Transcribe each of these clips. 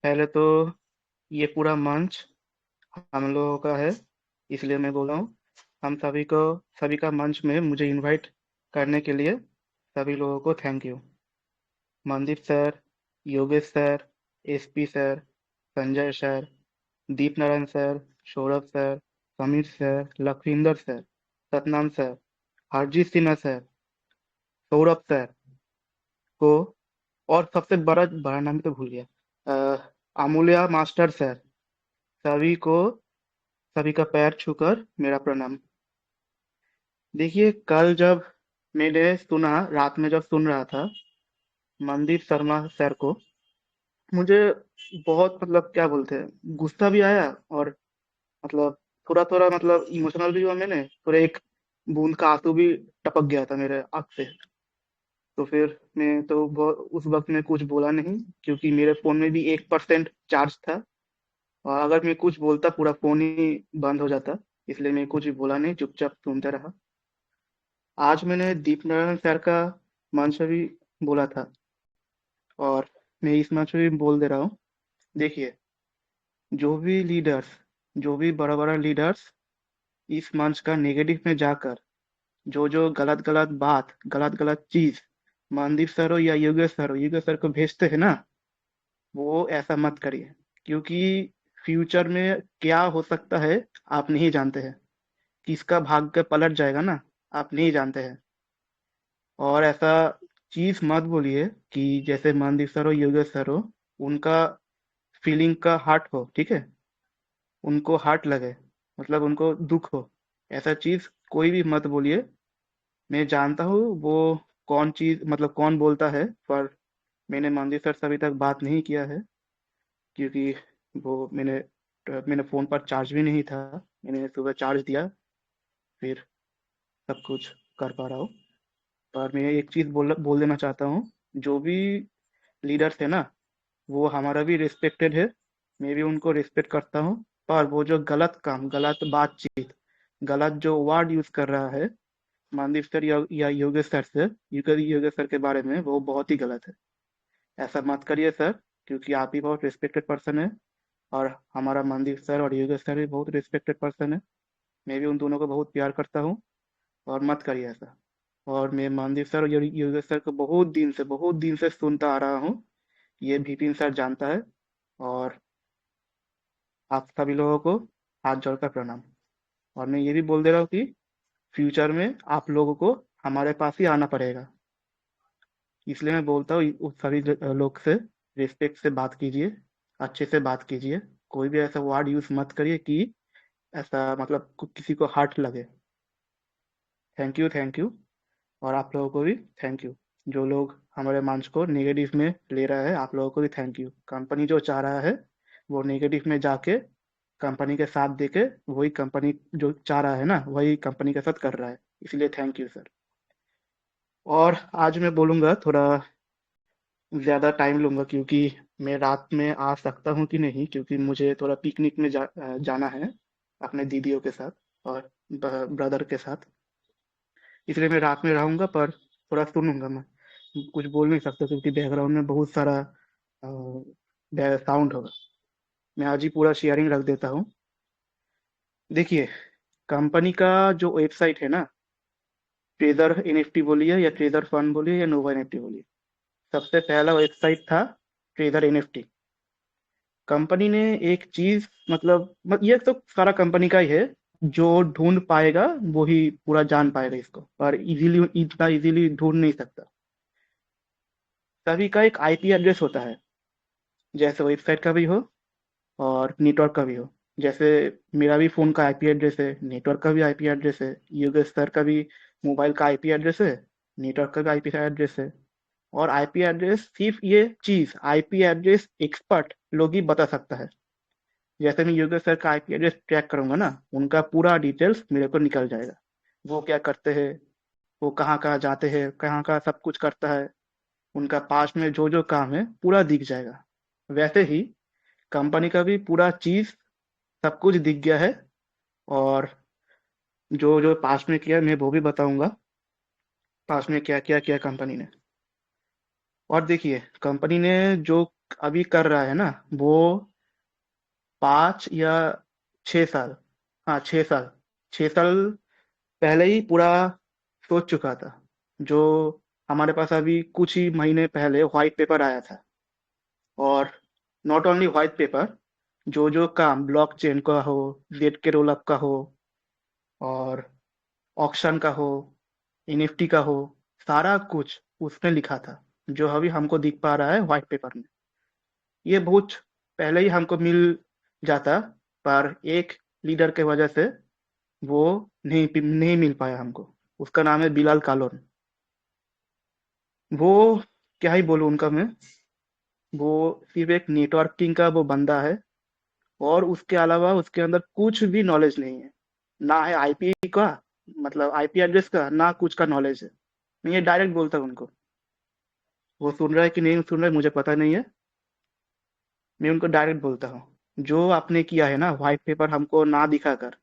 पहले तो ये पूरा मंच हम लोगों का है, इसलिए मैं बोल रहा हूँ। हम सभी का मंच में मुझे इनवाइट करने के लिए सभी लोगों को thank you. Mandeep sir, Yogesh sir, SP sir, Sanjay sir, Deep Narayan sir, Saurabh sir, Sameer sir, Lakhwinder sir, Satnam sir, Harjeet Sinha sir, Saurabh sir को, और सबसे बड़ा बड़ा नाम तो भूल गया, अमूल्य मास्टर सर, सभी को, सभी का पैर छूकर मेरा प्रणाम। देखिए, कल जब मैंने सुना, रात में जब सुन रहा था मनदीप शर्मा सर को, मुझे बहुत, मतलब क्या बोलते हैं, गुस्सा भी आया, और मतलब थोड़ा थोड़ा, मतलब इमोशनल भी हुआ मैंने, थोड़ा एक बूंद का आंसू भी टपक गया था मेरे आंख से। तो फिर मैं तो उस वक्त में कुछ बोला नहीं, क्योंकि मेरे फोन में भी 1% चार्ज था, और अगर मैं कुछ बोलता पूरा फोन ही बंद हो जाता। इसलिए मैं कुछ भी बोला नहीं, चुपचाप सुनते रहा। आज मैंने दीप नारायण सर का मंच भी बोला था, और मैं इस मंच में भी बोल दे रहा हूँ। देखिए, जो भी लीडर्स, जो भी बड़ा बड़ा लीडर्स इस मंच का नेगेटिव में जाकर जो जो गलत गलत बात, गलत गलत चीज मनदीप सर हो या योगेश सर को भेजते हैं ना, वो ऐसा मत करिए। क्योंकि फ्यूचर में क्या हो सकता है आप नहीं जानते हैं, किसका भाग्य पलट जाएगा ना, आप नहीं जानते हैं। और ऐसा चीज मत बोलिए कि जैसे मनदीप सर हो, योगेश सर हो, उनका फीलिंग का हार्ट हो, ठीक है, उनको हार्ट लगे, मतलब उनको दुख हो, ऐसा चीज कोई भी मत बोलिए। मैं जानता हूँ वो कौन चीज, मतलब कौन बोलता है, पर मैंने मनदीप सर से अभी तक बात नहीं किया है, क्योंकि वो मैंने फोन पर चार्ज भी नहीं था। मैंने सुबह चार्ज दिया, फिर सब कुछ कर पा रहा हूँ। पर मैं एक चीज बोल देना चाहता हूँ। जो भी लीडर्स है ना, वो हमारा भी रिस्पेक्टेड है, मैं भी उनको रिस्पेक्ट करता हूँ। पर वो जो गलत काम, गलत बातचीत, गलत जो वर्ड यूज कर रहा है मनदीप सर या योगेश सर से, योगेश सर के बारे में, वो बहुत ही गलत है। ऐसा मत करिए सर, क्योंकि आप ही बहुत रिस्पेक्टेड पर्सन है, और हमारा मनदीप सर और योगेश सर भी बहुत रिस्पेक्टेड पर्सन है। मैं भी उन दोनों को बहुत प्यार करता हूँ, और मत करिए ऐसा। और मैं मनदीप सर और योगेश सर को बहुत दिन से सुनता आ रहा हूँ, ये विपिन सर जानता है। और आप सभी लोगों को हाथ जोड़कर प्रणाम। और मैं ये भी बोल दे रहा हूँ कि फ्यूचर में आप लोगों को हमारे पास ही आना पड़ेगा। इसलिए मैं बोलता हूँ उस सभी लोग से रिस्पेक्ट से बात कीजिए, अच्छे से बात कीजिए। कोई भी ऐसा वर्ड यूज मत करिए कि ऐसा, मतलब किसी को हर्ट लगे। Thank you, thank you. और आप लोगों को भी थैंक यू। जो लोग हमारे मंच को नेगेटिव में ले रहा है, आप लोगों को भी थैंक यू। कंपनी जो चाह रहा है वो नेगेटिव में जाके कंपनी के साथ देके, वही कंपनी जो चाह रहा है ना, वही कंपनी के साथ कर रहा है। इसलिए थैंक यू सर। और आज मैं बोलूंगा, थोड़ा ज़्यादा टाइम लूँगा, क्योंकि मैं रात में आ सकता हूँ कि नहीं, क्योंकि मुझे थोड़ा पिकनिक में जाना है अपने दीदियों के साथ और ब्रदर के साथ। इसलिए मैं रात में रहूँगा, पर थोड़ा सुनूंगा मैं। कुछ बोल नहीं सकता, क्योंकि बैकग्राउंड में बहुत सारा साउंड होगा। मैं आज ही पूरा शेयरिंग रख देता हूँ। देखिए, कंपनी का जो वेबसाइट है ना, ट्रेजर एनएफटी बोलिए या ट्रेजर फंड बोलिए या नोवा एनएफटी बोलिए, सबसे पहला वेबसाइट था ट्रेजर एनएफटी। कंपनी ने एक चीज, ये तो सारा कंपनी का ही है, जो ढूंढ पाएगा वो ही पूरा जान पाएगा इसको, पर इजीली, इतना इजीली ढूंढ नहीं सकता। सभी का एक आईपी एड्रेस होता है, जैसे वेबसाइट का भी हो और नेटवर्क का भी हो। जैसे मेरा भी फोन का आईपी एड्रेस है, नेटवर्क का भी आईपी एड्रेस है, योगेश सर का भी मोबाइल का आईपी एड्रेस है, नेटवर्क का भी आईपी एड्रेस है। और आईपी एड्रेस, सिर्फ ये चीज आईपी एड्रेस एक्सपर्ट लोग ही बता सकता है। जैसे मैं योगेश सर का आईपी एड्रेस ट्रैक करूंगा ना, उनका पूरा डिटेल्स मेरे को निकल जाएगा। वो क्या करते हैं, वो कहाँ कहाँ जाते हैं, कहाँ कहाँ सब कुछ करता है, उनका पास में जो जो काम है पूरा दिख जाएगा। वैसे ही कंपनी का भी पूरा चीज, सब कुछ दिख गया है। और जो जो पास में किया मैं वो भी बताऊंगा, पास में क्या क्या किया कंपनी ने। और देखिए, कंपनी ने जो अभी कर रहा है ना, वो 5 या 6 साल, हाँ 6 साल, 6 साल पहले ही पूरा सोच चुका था। जो हमारे पास अभी कुछ ही महीने पहले व्हाइट पेपर आया था, और नॉट ओनली व्हाइट पेपर, जो जो काम ब्लॉकचेन का हो, जेड के रोल अप का हो, और ऑक्शन का हो, एनएफटी का हो, सारा कुछ उसने लिखा था, जो अभी हमको दिख पा रहा है व्हाइट पेपर में। ये बहुत पहले ही हमको मिल जाता, पर एक लीडर के वजह से वो नहीं मिल पाया हमको। उसका नाम है बिलाल कालोन। वो क्या ही बोलूं उनका मैं। वो सिर्फ एक नेटवर्किंग का वो बंदा है, और उसके अलावा उसके अंदर कुछ भी नॉलेज नहीं है। ना है आईपी का, मतलब आईपी एड्रेस का, ना कुछ का नॉलेज है। मैं ये डायरेक्ट बोलता हूँ उनको। वो सुन रहा है कि नहीं सुन रहा है मुझे पता नहीं है। मैं उनको डायरेक्ट बोलता हूँ, जो आपने किया है ना व्हाइट पेपर हमको ना दिखाकर,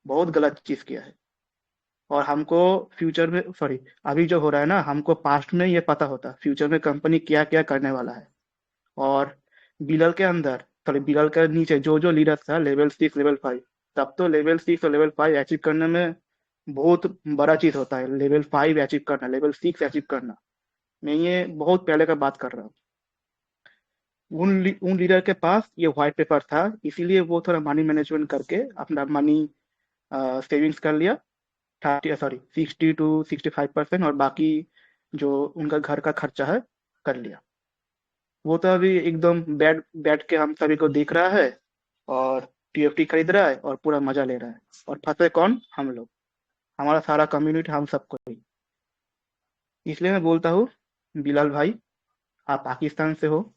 बहुत गलत चीज किया है। और हमको फ्यूचर में, सॉरी, अभी जो हो रहा है ना, हमको पास्ट में ये पता होता फ्यूचर में कंपनी क्या क्या करने वाला है। और बिलल के अंदर, सॉरी बिलल के नीचे जो जो लीडर था, लेवल 6 लेवल 5, तब तो लेवल 6 और लेवल 5 अचीव करने में बहुत बड़ा चीज होता है। लेवल 5 अचीव करना, लेवल 6 अचीव करना, मैं ये बहुत पहले का बात कर रहा हूँ। उन लीडर के पास ये व्हाइट पेपर था, इसीलिए वो थोड़ा मनी मैनेजमेंट करके अपना मनी सेविंग्स कर लिया, 60 to 65%, और बाकी जो उनका घर का खर्चा है कर लिया। वो तो अभी एकदम बैठ बैठ के हम सभी को देख रहा है, और टीएफटी खरीद रहा है और पूरा मजा ले रहा है। और फंसे कौन? हम लोग, हमारा सारा कम्युनिटी, हम सबको ही। इसलिए मैं बोलता हूँ, बिलाल भाई, आप पाकिस्तान से हो,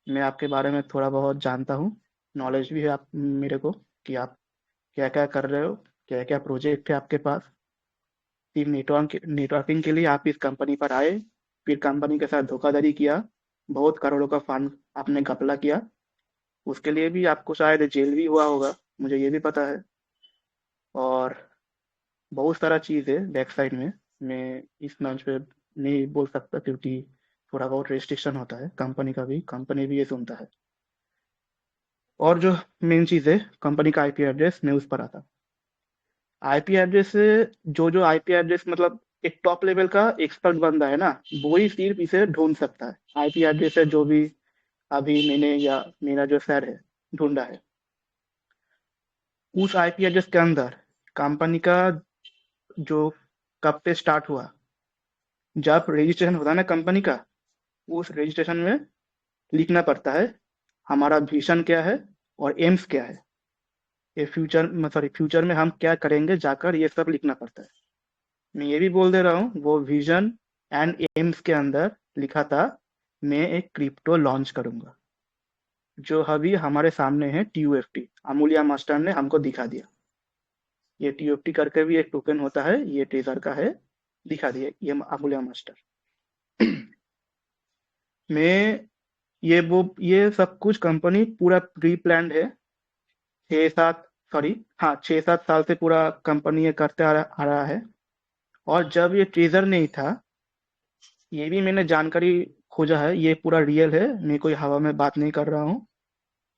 मैं आपके बारे में थोड़ा बहुत जानता हूँ, नॉलेज भी है आप मेरे को, कि आप क्या क्या कर रहे हो, क्या क्या प्रोजेक्ट है आपके पास। सिर्फ नेटवर्किंग के लिए आप इस कंपनी पर आए, फिर कंपनी के साथ धोखाधड़ी किया, बहुत करोड़ों का फंड आपने घपला किया। उसके लिए भी आपको शायद जेल भी हुआ होगा, मुझे ये भी पता है। और बहुत सारा चीज़ है बैक साइड में, मैं इस मंच पे नहीं बोल सकता, क्योंकि थोड़ा बहुत रेस्ट्रिक्शन होता है कंपनी का भी, कंपनी भी ये सुनता है। और जो मेन चीज़ है, कंपनी का आईपी एड्रेस, मैं उस पर आता। आईपी एड्रेस से, जो जो आईपी एड्रेस, मतलब एक टॉप लेवल का एक्सपर्ट बंदा है ना, वो ही सिर्फ इसे ढूंढ सकता है। आईपी एड्रेस है जो भी अभी मैंने या मेरा जो सर है ढूंढा है, उस आईपी एड्रेस के अंदर कंपनी का जो कब पे स्टार्ट हुआ, जब रजिस्ट्रेशन होता है ना कंपनी का, उस रजिस्ट्रेशन में लिखना पड़ता है हमारा विजन क्या है और एम्स क्या है। ये फ्यूचर में हम क्या करेंगे जाकर, ये सब लिखना पड़ता है। मैं ये भी बोल दे रहा हूँ, वो विजन एंड एम्स के अंदर लिखा था, मैं एक क्रिप्टो लॉन्च करूंगा, जो अभी हमारे सामने है टीयूएफटी, अमूल्या मास्टर ने हमको दिखा दिया। ये टीयूएफटी करके भी एक टोकन होता है, ये टेजर का है, दिखा दिया ये अमूल्या मास्टर। मैं ये सब कुछ कंपनी पूरा प्री प्लान्ड है। 6 7, सॉरी, हाँ 6 7 साल से पूरा कंपनी ये करते आ रहा है। और जब ये ट्रेजर नहीं था, ये भी मैंने जानकारी खोजा है, ये पूरा रियल है, मैं कोई हवा में बात नहीं कर रहा हूँ।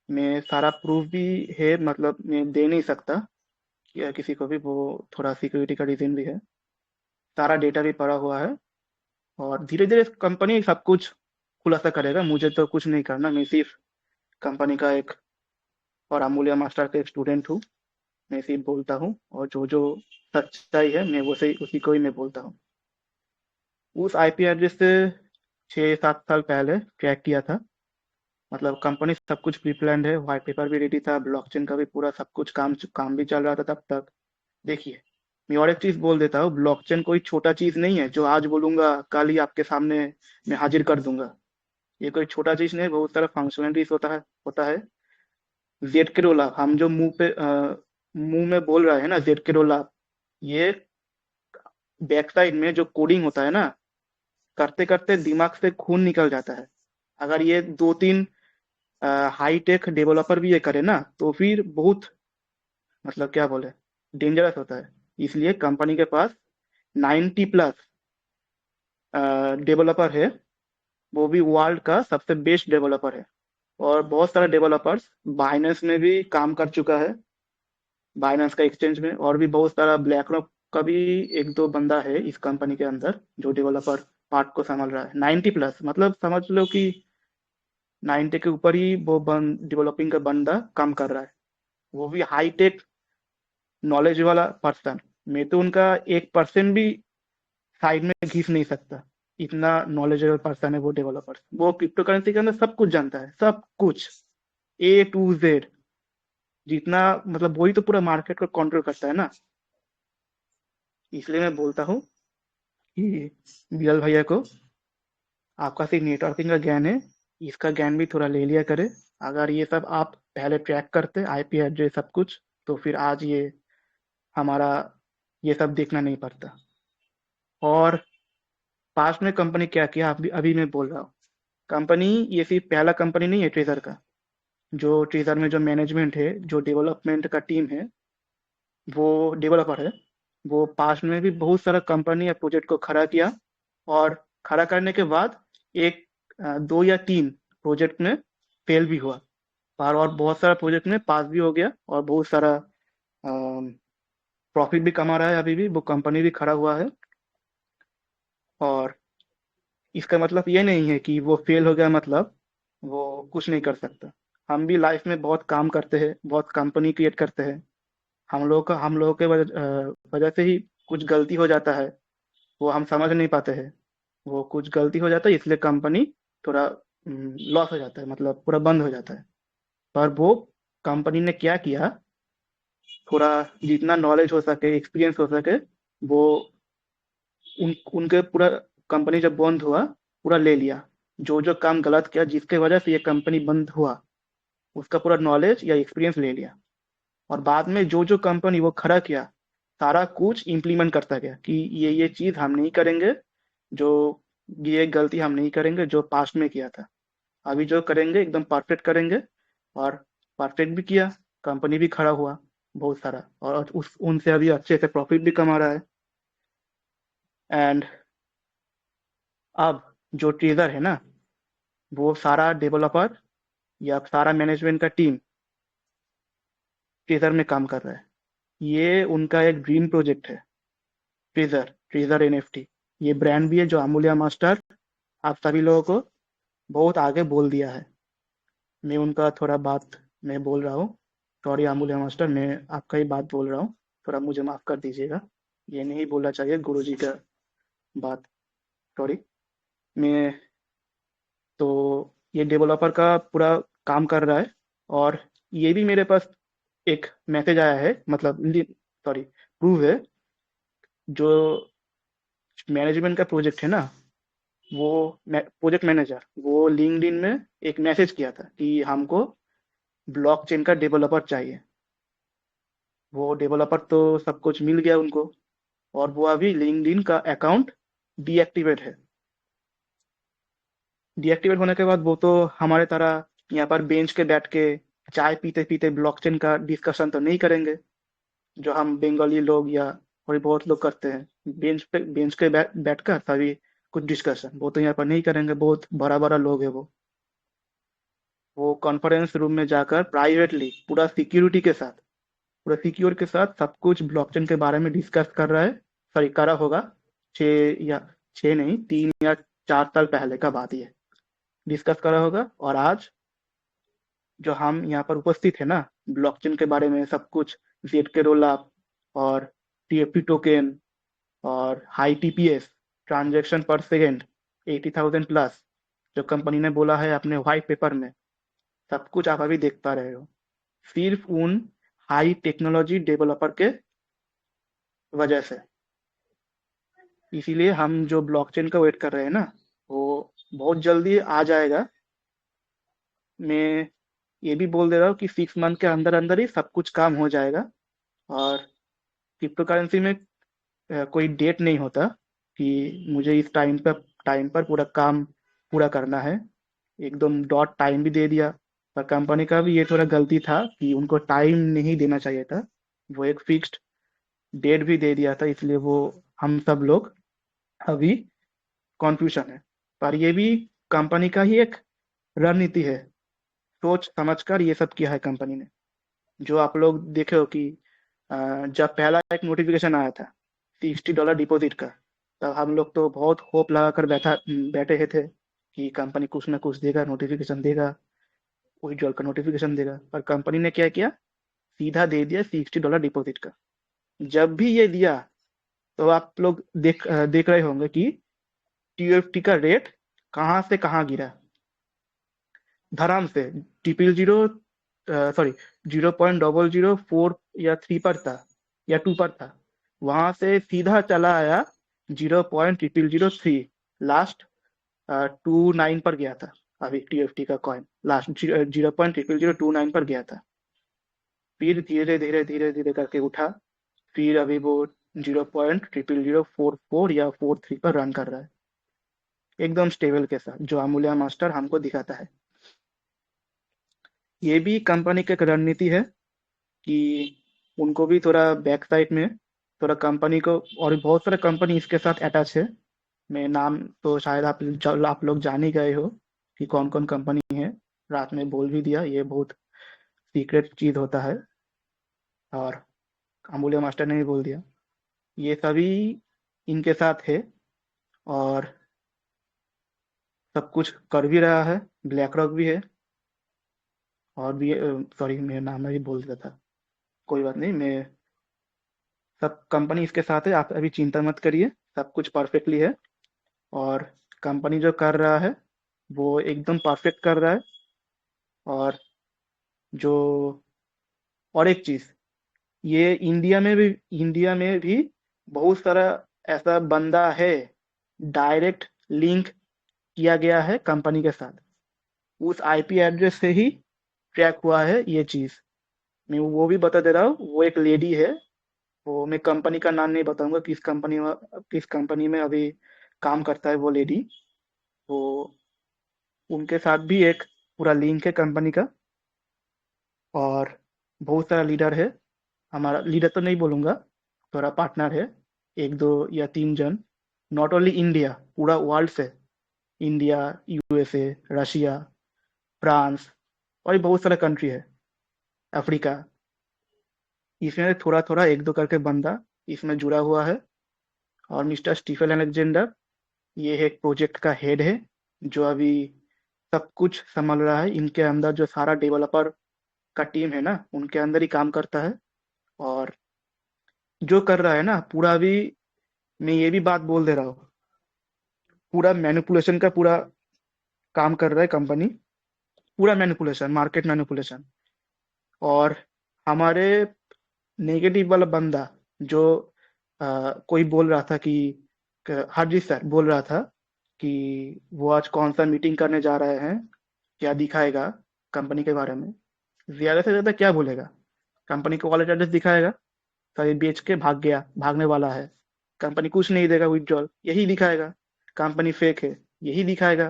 मैं सारा प्रूफ भी है, मतलब मैं दे नहीं सकता या किसी को भी, वो थोड़ा सिक्योरिटी का रीजन भी है। सारा डेटा भी पड़ा हुआ है, और धीरे धीरे कंपनी सब कुछ खुलासा करेगा, मुझे तो कुछ नहीं करना। मैं सिर्फ कंपनी का एक, और अमूल्य मास्टर का एक स्टूडेंट हूँ। मैं सिर्फ बोलता हूँ, और जो जो सच्चाई है मैं वो से उसी को ही मैं बोलता हूँ। उस आईपी एड्रेस से 6 7 साल पहले क्रैक किया था, मतलब कंपनी सब कुछ प्री प्लान्ड है, व्हाइट पेपर भी रेडी था, ब्लॉकचेन का भी पूरा सब कुछ काम भी चल रहा था तब तक। देखिए, मैं और एक चीज बोल देता हूँ, ब्लॉकचेन कोई छोटा चीज नहीं है जो आज बोलूंगा कल ही आपके सामने मैं हाजिर कर दूंगा। ये कोई छोटा चीज नहीं है, बहुत सारा फंक्शनलिटीज होता है। जेड के रोल, हम जो मुंह में बोल रहे हैं ना जेड के रोल, ये बैक साइड में जो कोडिंग होता है ना, करते करते दिमाग से खून निकल जाता है। अगर ये 2 3 हाई टेक डेवलपर भी ये करे ना, तो फिर बहुत, मतलब क्या बोले, डेंजरस होता है। इसलिए कंपनी के पास 90+ डेवलपर है, वो भी वर्ल्ड का सबसे बेस्ट डेवलपर है। और बहुत सारे डेवलपर्स बाइनेंस में भी काम कर चुका है, बाइनेंस का एक्सचेंज में। और भी बहुत सारा ब्लैक रॉक का भी एक दो बंदा है इस कंपनी के अंदर जो डेवलपर पार्ट को संभाल रहा है। 90+, मतलब समझ लो कि 90 के ऊपर ही वो डेवलपिंग का बंदा काम कर रहा है, वो भी हाई टेक नॉलेज वाला पर्सन। मैं तो उनका 1% भी साइड में घिस नहीं सकता, इतना नॉलेजेबल पर्सन है वो डेवलपर। वो क्रिप्टो करेंसी के अंदर सब कुछ जानता है, सब कुछ, A to Z। जितना मतलब वही तो पूरा मार्केट को कंट्रोल करता है ना। इसलिए मैं बोलता हूँ कि बिरल भैया को, आपका सिर्फ नेटवर्किंग का ज्ञान है, इसका ज्ञान भी थोड़ा ले लिया करे। अगर ये सब आप पहले ट्रैक करते आईपी एड्रेस सब कुछ, तो फिर आज ये हमारा ये सब देखना नहीं पड़ता। और पास्ट में कंपनी क्या किया अभी अभी मैं बोल रहा हूँ। कंपनी, ये सिर्फ पहला कंपनी नहीं है ट्रेजर का। जो ट्रेजर में जो मैनेजमेंट है, जो डेवलपमेंट का टीम है, वो डेवलपर है, वो पास्ट में भी बहुत सारा कंपनी या प्रोजेक्ट को खड़ा किया। और खड़ा करने के बाद एक दो या तीन प्रोजेक्ट में फेल भी हुआ, और बहुत सारा प्रोजेक्ट में पास भी हो गया, और बहुत सारा प्रॉफिट भी कमा रहा है। अभी भी वो कंपनी भी खड़ा हुआ है। और इसका मतलब ये नहीं है कि वो फेल हो गया मतलब वो कुछ नहीं कर सकता। हम भी लाइफ में बहुत काम करते हैं, बहुत कंपनी क्रिएट करते हैं। हम लोगों के वजह से ही कुछ गलती हो जाता है, वो हम समझ नहीं पाते हैं। वो कुछ गलती हो जाता है इसलिए कंपनी थोड़ा लॉस हो जाता है, मतलब पूरा बंद हो जाता है। पर वो कंपनी ने क्या किया, थोड़ा जितना नॉलेज हो सके, एक्सपीरियंस हो सके, वो उनके पूरा कंपनी जब बंद हुआ पूरा ले लिया। जो जो काम गलत किया जिसके वजह से ये कंपनी बंद हुआ, उसका पूरा नॉलेज या एक्सपीरियंस ले लिया। और बाद में जो जो कंपनी वो खड़ा किया, सारा कुछ इम्प्लीमेंट करता गया कि ये चीज़ हम नहीं करेंगे, जो ये गलती हम नहीं करेंगे जो पास्ट में किया था। अभी जो करेंगे एकदम परफेक्ट करेंगे। और परफेक्ट भी किया, कंपनी भी खड़ा हुआ बहुत सारा, और उस उनसे अभी अच्छे से प्रॉफिट भी कमा रहा है। एंड अब जो ट्रेजर है ना, वो सारा डेवलपर या सारा मैनेजमेंट का टीम ट्रेजर में काम कर रहा है। ये उनका एक ड्रीम प्रोजेक्ट है, ट्रेजर ट्रेजर एनएफटी। ये ब्रांड भी है जो अमूल्य मास्टर आप सभी लोगों को बहुत आगे बोल दिया है। मैं उनका थोड़ा बात मैं बोल रहा हूँ। सॉरी अमूल्य मास्टर, मैं आपका ही बात बोल रहा हूँ, थोड़ा मुझे माफ़ कर दीजिएगा। ये नहीं बोलना चाहिए गुरुजी का बात, सॉरी। मैं तो ये डेवलपर का पूरा काम कर रहा है। और ये भी मेरे पास एक मैसेज आया है, मतलब सॉरी प्रूव है। जो मैनेजमेंट का प्रोजेक्ट है ना, वो प्रोजेक्ट मैनेजर वो लिंक्डइन में एक मैसेज किया था कि हमको ब्लॉकचेन का डेवलपर चाहिए। वो डेवलपर तो सब कुछ मिल गया उनको, और वो अभी लिंक्डइन का अकाउंट डीएक्टिवेट है। डीएक्टिवेट होने के बाद वो तो हमारे तरह यहाँ पर बेंच के बैठ के चाय पीते पीते ब्लॉकचेन का डिस्कशन तो नहीं करेंगे, जो हम बंगाली लोग या थोड़ी बहुत लोग करते हैं। बेंच के बैठकर सभी कुछ डिस्कशन, वो तो यहाँ पर नहीं करेंगे। बहुत बड़ा बड़ा लोग है वो कॉन्फ्रेंस रूम में जाकर प्राइवेटली पूरा सिक्योर के साथ सब कुछ ब्लॉकचेन के बारे में डिस्कस कर रहा है। सॉरी करा होगा, 6 नहीं 3 या 4 साल पहले का बात ये डिस्कस करा होगा। और आज जो हम यहाँ पर उपस्थित है ना, ब्लॉकचेन के बारे में सब कुछ, जेड के रोल अप, और टीएफटी टोकन, और हाई टीपीएस, ट्रांजैक्शन पर सेकेंड 80,000+, जो कंपनी ने बोला है अपने व्हाइट पेपर में, सब कुछ आप अभी देख पा रहे हो, सिर्फ उन हाई टेक्नोलॉजी डेवलपर के वजह से। इसीलिए हम जो ब्लॉकचेन का वेट कर रहे हैं ना, वो बहुत जल्दी आ जाएगा। मैं ये भी बोल दे रहा हूँ कि 6 मंथ के अंदर अंदर ही सब कुछ काम हो जाएगा। और क्रिप्टो करेंसी में कोई डेट नहीं होता कि मुझे इस टाइम पर पूरा काम पूरा करना है। एकदम डॉट टाइम भी दे दिया। पर कंपनी का भी ये थोड़ा गलती था कि उनको टाइम नहीं देना चाहिए था, वो एक फिक्स्ड डेट भी दे दिया था। इसलिए वो हम सब लोग अभी कॉन्फ्यूजन है। पर ये भी कंपनी का ही एक रणनीति है। सोच समझकर ये सब किया है कंपनी ने। जो आप लोग देखे हो कि जब पहला एक नोटिफिकेशन आया था $60 डिपॉजिट का, तब हम लोग तो बहुत होप लगा कर बैठे ही थे कि कंपनी कुछ ना कुछ देगा, नोटिफिकेशन देगा, विड्रॉल का नोटिफिकेशन देगा। पर कंपनी ने क्या किया, सीधा दे दिया $60 डिपॉजिट का। जब भी ये दिया तो आप लोग देख रहे होंगे कि टीएफटी का रेट कहाँ से कहाँ गिरा, धड़ाम से। ट्रिपल जीरो, सॉरी, 0.004 या 3 पर था या 2 पर था, वहां से सीधा चला आया 0.003, लास्ट 29 पर गया था। अभी टीएफटी का कॉइन लास्ट 0.00029 पर गया था, फिर धीरे धीरे धीरे धीरे करके उठा, फिर अभी वो 0.00044 या 43 पर रन कर रहा है, एकदम स्टेबल के साथ, जो अमूल्य मास्टर हमको दिखाता है। ये भी कंपनी की एक रणनीति है कि उनको भी थोड़ा बैक साइड में थोड़ा कंपनी को, और बहुत सारे कंपनी इसके साथ अटैच है। मैं नाम तो शायद आप लोग जान ही गए हो कि कौन कौन कंपनी है। रात में बोल भी दिया, ये बहुत सीक्रेट चीज होता है, और अमूल्य मास्टर ने भी बोल दिया। ये सभी इनके साथ है, और सब कुछ कर भी रहा है। ब्लैक रॉक भी है, और भी, सॉरी मेरा नाम मैं भी बोल दिया था, कोई बात नहीं। मैं सब कंपनी इसके साथ है, आप अभी चिंता मत करिए, सब कुछ परफेक्टली है। और कंपनी जो कर रहा है वो एकदम परफेक्ट कर रहा है। और जो, और एक चीज, ये इंडिया में भी बहुत सारा ऐसा बंदा है, डायरेक्ट लिंक किया गया है कंपनी के साथ, उस आईपी एड्रेस से ही ट्रैक हुआ है ये चीज। मैं वो भी बता दे रहा हूँ, वो एक लेडी है। वो, मैं कंपनी का नाम नहीं बताऊंगा किस कंपनी में अभी काम करता है वो लेडी। वो, उनके साथ भी एक पूरा लिंक है कंपनी का। और बहुत सारा लीडर है, हमारा लीडर तो नहीं बोलूंगा, थोड़ा पार्टनर है, एक दो या तीन जन। नॉट ओनली इंडिया, पूरा वर्ल्ड से, इंडिया, यूएसए, रशिया, फ्रांस, और भी बहुत सारा कंट्री है, अफ्रीका। इसमें थोड़ा थोड़ा एक दो करके बंदा इसमें जुड़ा हुआ है। और मिस्टर स्टीफन अलेक्जेंडर, ये एक प्रोजेक्ट का हेड है, जो अभी सब कुछ संभाल रहा है। इनके अंदर जो सारा डेवलपर का टीम है ना, उनके अंदर ही काम करता है। और जो कर रहा है ना पूरा, अभी मैं ये भी बात बोल दे रहा हूँ, पूरा मैनिपुलेशन का पूरा काम कर रहा है कंपनी, पूरा मैनिपुलेशन, मार्केट मैनिपुलेशन। और हमारे नेगेटिव वाला बंदा, जो कोई बोल रहा था कि हार्जी सर बोल रहा था कि वो आज कौन सा मीटिंग करने जा रहे हैं, क्या दिखाएगा कंपनी के बारे में। ज्यादा से ज्यादा क्या बोलेगा, कंपनी को वॉलेट एड्रेस दिखाएगा, तो ये बेच के भाग गया, भागने वाला है, कंपनी कुछ नहीं देगा विड्रॉल, यही दिखाएगा। कंपनी फेक है, यही दिखाएगा।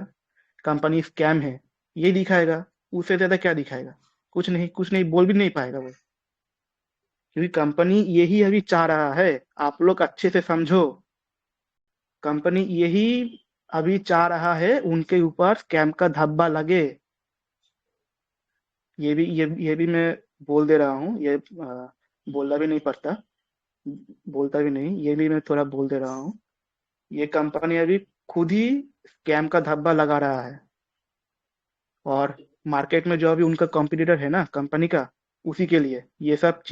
कंपनी स्कैम है, यही दिखाएगा। उससे ज्यादा क्या दिखाएगा, कुछ नहीं, कुछ नहीं बोल भी नहीं पाएगा वो, क्योंकि कंपनी यही अभी चाह रहा है। आप लोग अच्छे से समझो, कंपनी यही अभी चाह रहा है उनके ऊपर स्कैम का धब्बा लगे। ये भी मैं बोल दे रहा हूँ, ये बोलना भी नहीं पड़ता, बोलता भी नहीं, ये भी मैं थोड़ा बोल दे रहा हूँ। ये कंपनी अभी खुद ही स्कैम का धब्बा लगा रहा है। और मार्केट में जो अभी उनका कॉम्पिटिटर है ना कंपनी का, उसी के लिए ये सब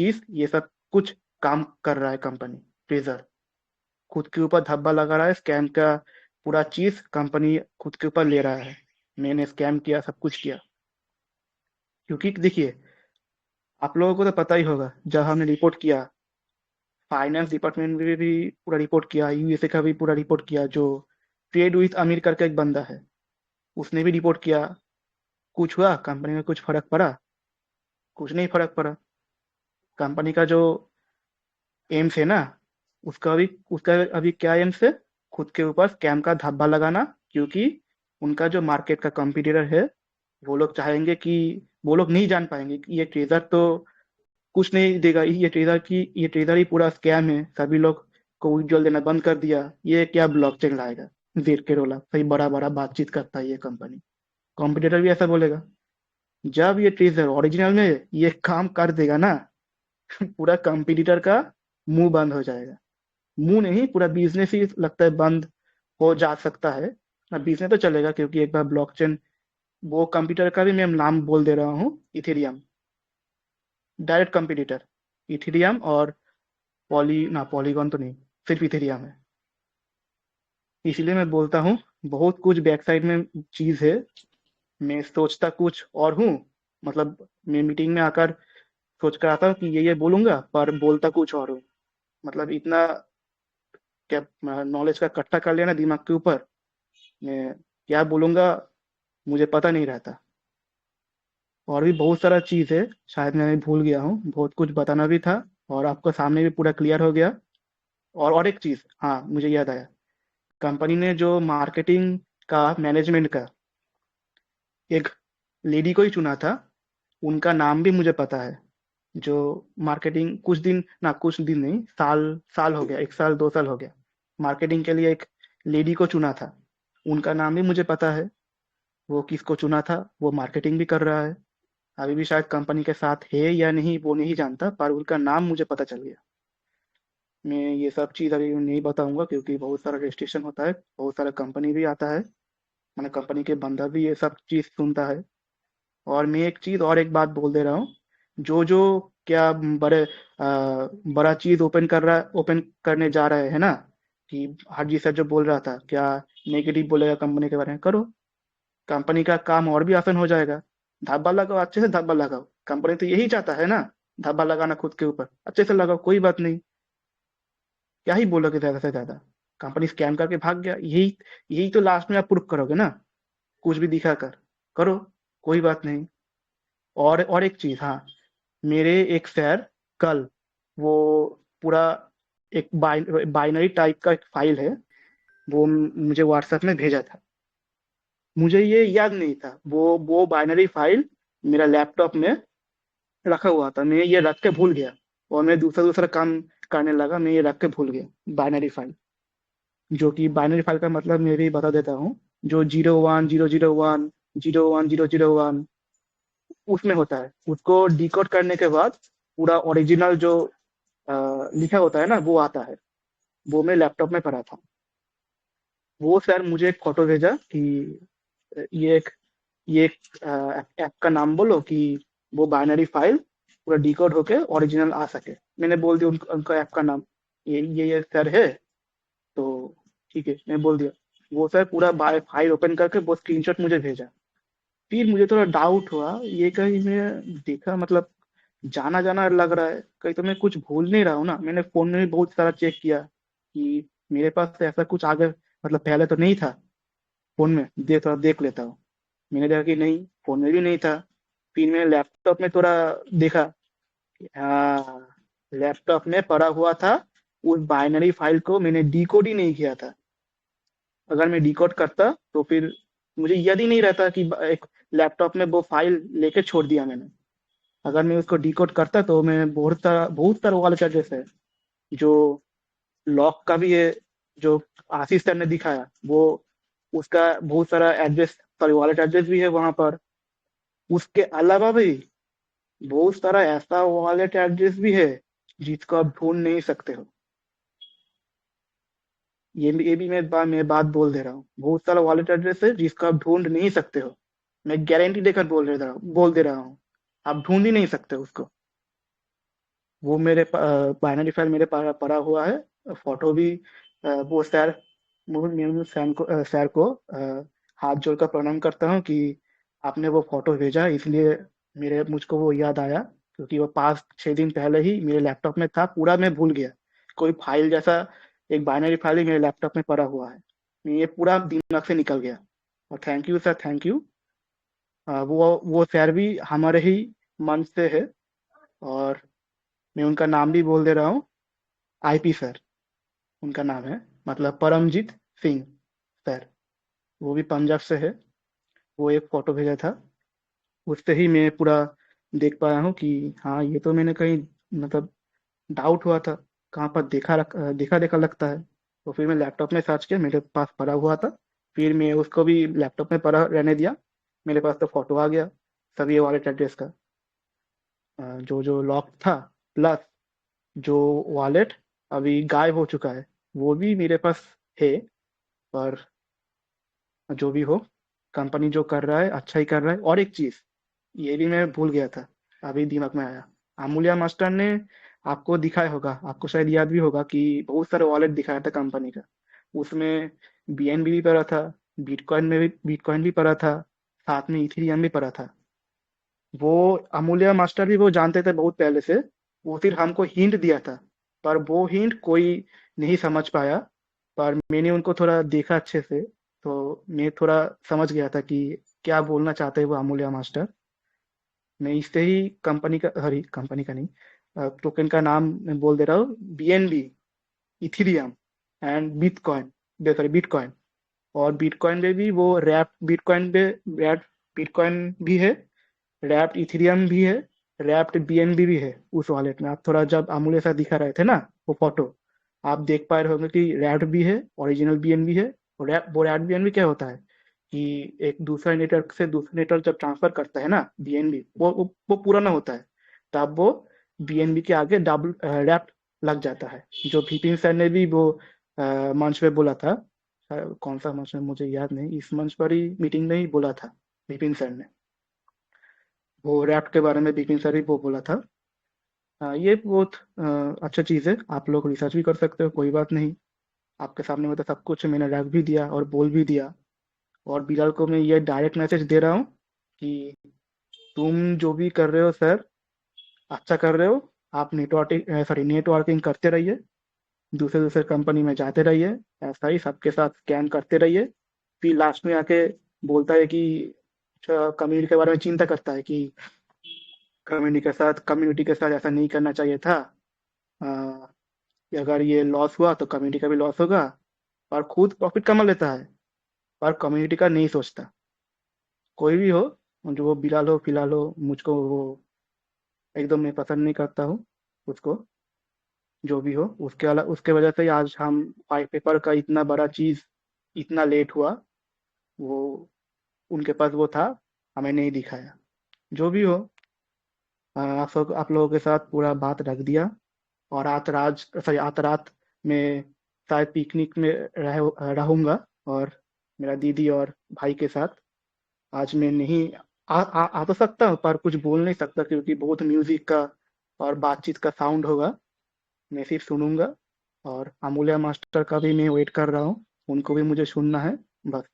कुछ काम कर रहा है कंपनी। फ्रेजर खुद के ऊपर धब्बा लगा रहा है, स्कैम का पूरा चीज कंपनी खुद के ऊपर ले रहा है। मैंने स्कैम किया, सब कुछ किया। क्योंकि देखिए, आप लोगों को तो पता ही होगा, जब हमने रिपोर्ट किया, फाइनेंस डिपार्टमेंट में भी पूरा रिपोर्ट किया, यूएसए का भी पूरा रिपोर्ट किया, जो ट्रेड विथ अमीर करके एक बंदा है, उसने भी रिपोर्ट किया। कुछ हुआ कंपनी में, कुछ फर्क पड़ा? कुछ नहीं फर्क पड़ा। कंपनी का जो एम्स है ना, उसका अभी क्या एम्स है, खुद के ऊपर स्कैम का धब्बा लगाना। क्योंकि उनका जो मार्केट का कॉम्पिटिटर है, वो लोग चाहेंगे कि, वो लोग नहीं जान पाएंगे कि ये ट्रेजर तो कुछ नहीं देगा, ये ट्रेजर ही पूरा स्कैम है, सभी लोग को विड्रॉल देना बंद कर दिया, ये क्या ब्लॉकचेन लाएगा। जेड रोला सही बड़ा बड़ा बातचीत करता है ये कंपनी। कॉम्पिटिटर भी ऐसा बोलेगा। जब ये टीजर ओरिजिनल में ये काम कर देगा ना, पूरा कंपटीटर का मुंह बंद हो जाएगा। मुंह नहीं, पूरा बिजनेस ही लगता है बंद हो जा सकता है। बिजनेस तो चलेगा क्योंकि एक बार ब्लॉकचेन, वो कंप्यूटर का भी मैं नाम बोल दे रहा हूँ, इथेरियम। डायरेक्ट कंपटीटर इथेरियम और पॉलीगॉन तो नहीं, सिर्फ इथेरियम है। इसलिए मैं बोलता हूँ, बहुत कुछ बैक साइड में चीज है। मैं सोचता कुछ और हूँ, मतलब मैं मीटिंग में आकर सोच कर आता हूँ कि ये बोलूंगा, पर बोलता कुछ और हूँ। मतलब इतना क्या नॉलेज का इकट्ठा कर लिया ना दिमाग के ऊपर, मैं क्या बोलूंगा मुझे पता नहीं रहता। और भी बहुत सारा चीज़ है, शायद मैं भूल गया हूँ, बहुत कुछ बताना भी था और आपको सामने भी पूरा क्लियर हो गया। और एक चीज़, हाँ मुझे याद आया, कंपनी ने जो मार्केटिंग का मैनेजमेंट का एक लेडी को ही चुना था, उनका नाम भी मुझे पता है। जो मार्केटिंग कुछ दिन नहीं, साल साल हो गया, 1 साल 2 साल हो गया, मार्केटिंग के लिए एक लेडी को चुना था। उनका नाम भी मुझे पता है। वो किसको चुना था, वो मार्केटिंग भी कर रहा है। अभी भी शायद कंपनी के साथ है या नहीं वो नहीं जानता, पर उनका नाम मुझे पता चल गया। मैं ये सब चीज़ अभी नहीं बताऊंगा क्योंकि बहुत सारा रेस्ट्रिक्शन होता है, बहुत सारा कंपनी भी आता है, मैंने कंपनी के बंदा भी ये सब चीज़ सुनता है। और मैं एक चीज़ और एक बात बोल दे रहा हूँ, जो जो क्या बड़ा चीज़ ओपन करने जा रहे हैं ना, कि हाजी सर जो बोल रहा था क्या नेगेटिव बोलेगा कंपनी के बारे में, करो। कंपनी का काम और भी आसान हो जाएगा। धब्बा लगाओ, अच्छे से धब्बा लगाओ, कंपनी तो यही चाहता है ना, धब्बा लगाना खुद के ऊपर, अच्छे से लगाओ, कोई बात नहीं। क्या ही बोलोगे ज्यादा से ज्यादा, कंपनी स्कैम करके भाग गया, यही यही तो लास्ट में आप प्रूफ करोगे ना, कुछ भी दिखा कर, करो, कोई बात नहीं। और एक चीज, हाँ, मेरे एक सर कल, वो पूरा एक बाइनरी टाइप का एक फाइल है, वो मुझे व्हाट्सएप में भेजा था। मुझे ये याद नहीं था, वो बाइनरी फाइल मेरा लैपटॉप में रखा हुआ था, मैं ये रख के भूल गया। और मैं दूसरा दूसरा काम करने लगा, मैं ये रख के भूल गया बाइनरी फाइल। जो कि बाइनरी फाइल का मतलब मैं भी बता देता हूँ, जो 01 0 0 1 0 1 0 0 1 उसमें होता है, उसको डिकोड करने के बाद पूरा ओरिजिनल जो लिखा होता है ना वो आता है। वो मैं लैपटॉप में पढ़ा था। वो सर मुझे एक फोटो भेजा कि ये एक ये एक ऐप का नाम बोलो कि वो बाइनरी फाइल पूरा डिकोड होके ओरिजिनल आ सके। मैंने बोल दिया उनका ऐप का नाम, ये सर है। तो ठीक है, मैं बोल दिया। वो सर पूरा फाइल ओपन करके वो स्क्रीनशॉट मुझे भेजा। फिर मुझे थोड़ा डाउट हुआ, ये कहीं मैं देखा, मतलब जाना जाना लग रहा है, कहीं तो मैं कुछ भूल नहीं रहा हूँ ना। मैंने फोन में भी बहुत सारा चेक किया कि मेरे पास तो ऐसा कुछ आगे, मतलब पहले तो नहीं था। फोन में थोड़ा देख लेता हूँ। मैंने देखा कि नहीं, फोन में भी नहीं था। फिर मैंने लैपटॉप में थोड़ा देखा, हाँ, लैपटॉप में पड़ा हुआ था। उस बाइनरी फाइल को मैंने डिकोड ही नहीं किया था। अगर मैं डिकोड करता तो फिर मुझे याद ही नहीं रहता कि एक लैपटॉप में वो फाइल लेके छोड़ दिया मैंने। अगर मैं उसको डिकोड करता तो मैं बहुत सारा वाले चार्जेस है, जो लॉक का भी है, जो आशीष सर ने दिखाया वो, उसका बहुत सारा एड्रेस, सॉरी वॉलेट एड्रेस भी है वहां पर। उसके अलावा भी बहुत सारा ऐसा वॉलेट एड्रेस भी है जिसको आप ढूंढ नहीं सकते हो। ये भी मैं बात बोल दे रहा हूँ, बहुत सारा वॉलेट एड्रेस है जिसको आप ढूंढ नहीं सकते हो। मैं गारंटी देकर बोल दे रहा हूँ, आप ढूंढ ही नहीं सकते उसको। वो मेरे बाइनरी फाइल मेरे पड़ा हुआ है, फोटो भी। वो सर, मैं सर को हाथ जोड़कर प्रणाम करता हूँ कि आपने वो फोटो भेजा, इसलिए मेरे मुझको वो याद आया, क्योंकि वो 5 6 दिन पहले ही मेरे लैपटॉप में था, पूरा मैं भूल गया। कोई फाइल जैसा एक बाइनरी फाइल ही मेरे लैपटॉप में पड़ा हुआ है, ये पूरा दिमाग से निकल गया। और thank you sir, thank you. वो सर भी हमारे ही मंच से है। और मैं उनका नाम भी बोल दे रहा हूँ, आईपी सर उनका नाम है, मतलब परमजीत सिंह सर। वो भी पंजाब से है। वो एक फोटो भेजा था, उससे ही मैं पूरा देख पाया हूँ कि हाँ, ये तो मैंने कहीं, मतलब डाउट हुआ था, कहाँ पर देखा देखा लगता है। तो फिर मैं लैपटॉप में सर्च किया, मेरे पास पड़ा हुआ था। फिर मैं उसको भी लैपटॉप में पड़ा रहने दिया। मेरे पास तो फोटो आ गया सभी वॉलेट एड्रेस का, जो जो लॉक था, प्लस जो वॉलेट अभी गायब हो चुका है वो भी मेरे पास है। पर जो भी हो, कंपनी जो कर रहा है अच्छा ही कर रहा है। और एक चीज ये भी मैं भूल गया था, अभी दिमाग में आया। अमूल्या मास्टर ने आपको दिखाया होगा, आपको शायद याद भी होगा कि बहुत सारे वॉलेट दिखाया था कंपनी का। उसमें बीएनबी भी पड़ा था, बिटकॉइन भी पड़ा था, साथ में इथेरियम भी पड़ा था। वो अमूल्या मास्टर भी वो जानते थे बहुत पहले से। वो फिर हमको हिंट दिया था, पर वो हिंट कोई नहीं समझ पाया। पर मैंने उनको थोड़ा देखा अच्छे से, तो मैं थोड़ा समझ गया था कि क्या बोलना चाहते हैं वो अमूल्या मास्टर। मैं इससे ही कंपनी का, सॉरी कंपनी का नहीं, टोकन का नाम मैं बोल दे रहा हूँ, BNB, Ethereum and bitcoin, sorry bitcoin. और बिटकॉइन में भी वो रैप बिटकॉइन पे, रैप बिटकॉइन भी है, रैप्ट इथेरियम भी है, रैप्ट बीएनबी भी है उस वॉलेट में। आप थोड़ा जब अमूल्य साथ दिखा रहे थे ना वो फोटो, आप देख पा रहे होंगे कि रैप्ट भी है, ओरिजिनल बीएनबी है। और वो रैप्ट बीएनबी क्या होता है कि एक दूसरा नेटवर्क से दूसरे नेटवर्क जब ट्रांसफर करता है ना बीएनबी, वो पुराना होता है, तब वो बीएनबी के आगे डबल रैप्ट लग जाता है। जो विपिन सर ने भी वो मंच पे बोला था, कौन सा मंच में मुझे याद नहीं, इस मंच पर ही मीटिंग में ही बोला था विपिन सर ने, वो रैप्ट के बारे में विपिन सर ही वो बोला था। ये बहुत अच्छा चीज़ है, आप लोग रिसर्च भी कर सकते हो, कोई बात नहीं। आपके सामने में तो सब कुछ मैंने रख भी दिया और बोल भी दिया। और बिलाल को मैं ये डायरेक्ट मैसेज दे रहा हूँ कि तुम जो भी कर रहे हो सर, अच्छा कर रहे हो। आप नेटवर्किंग करते रहिए, दूसरे दूसरे कंपनी में जाते रहिए, ऐसा ही सबके साथ स्कैम करते रहिए। फिर लास्ट में आके बोलता है कि कम्युनिटी के बारे में चिंता करता है कि कम्युनिटी के साथ ऐसा नहीं करना चाहिए था। अ, कि अगर ये लॉस हुआ तो कम्युनिटी का भी लॉस होगा। और खुद प्रॉफिट कमा लेता है, पर कम्युनिटी का नहीं सोचता। कोई भी हो, जो वो बिलाल हो फिलहाल हो, मुझको वो एकदम मैं पसंद नहीं करता हूँ उसको। जो भी हो, उसके वजह से ही आज हम व्हाइट पेपर का इतना बड़ा चीज इतना लेट हुआ। वो उनके पास वो था, हमें नहीं दिखाया। जो भी हो, आप लोगों के साथ पूरा बात रख दिया। और आज रात में शायद पिकनिक में रहूंगा, और मेरा दीदी और भाई के साथ। आज मैं नहीं आ तो सकता हूँ, पर कुछ बोल नहीं सकता क्योंकि बहुत म्यूजिक का और बातचीत का साउंड होगा। मैं सिर्फ सुनूंगा। और अमूल्य मास्टर का भी मैं वेट कर रहा हूँ, उनको भी मुझे सुनना है, बस।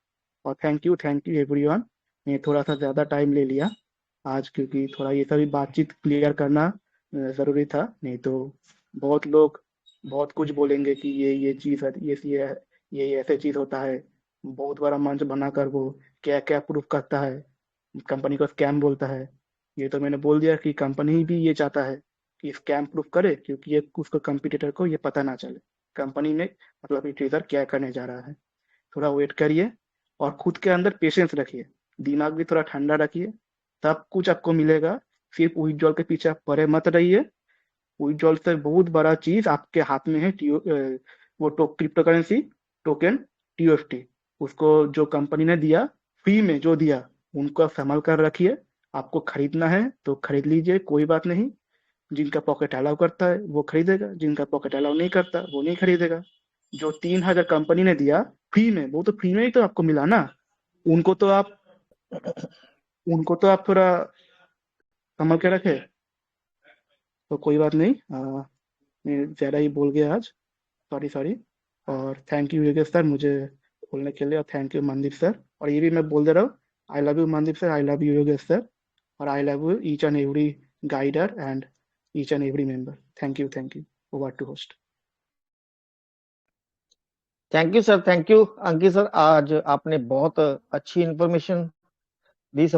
और थैंक यू एवरीवन। मैं थोड़ा सा ज़्यादा टाइम ले लिया आज, क्योंकि थोड़ा ये सभी बातचीत क्लियर करना ज़रूरी था। नहीं तो बहुत लोग बहुत कुछ बोलेंगे कि ये चीज़ है, ये ऐसे चीज़ होता है। बहुत बड़ा मंच बनाकर वो क्या क्या प्रूफ करता है, कंपनी को स्कैम बोलता है। ये तो मैंने बोल दिया कि कंपनी भी ये चाहता है कि स्कैम प्रूफ करे, क्योंकि ये उसको कंपटीटर को ये पता ना चले कंपनी में मतलब ये ट्रेजर क्या करने जा रहा है। थोड़ा वेट करिए और खुद के अंदर पेशेंस रखिए, दिमाग भी थोड़ा ठंडा रखिए, सब कुछ आपको मिलेगा। सिर्फ विड्रॉल के पीछे आप पड़े मत रहिए। विड्रॉल से बहुत बड़ा चीज आपके हाथ में है, वो क्रिप्टो करेंसी टोकन, टीओएफटी। उसको जो कंपनी ने दिया, फ्री में जो दिया, उनको आप संभाल कर रखिए। आपको खरीदना है तो खरीद लीजिए, कोई बात नहीं। जिनका पॉकेट अलाउ करता है वो खरीदेगा, जिनका पॉकेट अलाउ नहीं करता वो नहीं खरीदेगा। जो 3,000 कंपनी ने दिया फ्री में, वो तो फ्री में ही तो आपको मिला ना। उनको तो आप उनको तो आप थोड़ा संभल के रखे। तो कोई बात नहीं, मैं ज़्यादा ही बोल गया आज, सॉरी सॉरी। और थैंक यू योगेश सर मुझे बोलने के लिए, और थैंक यू मनदीप सर। और ये भी मैं बोल दे रहा हूँ, I love you Mandeep sir, I love you Yogesh sir, और I love you each and every guider and each and every member. Thank you over to host. Thank you sir, thank you Ankit sir. आज आपने बहुत अच्छी information दी सब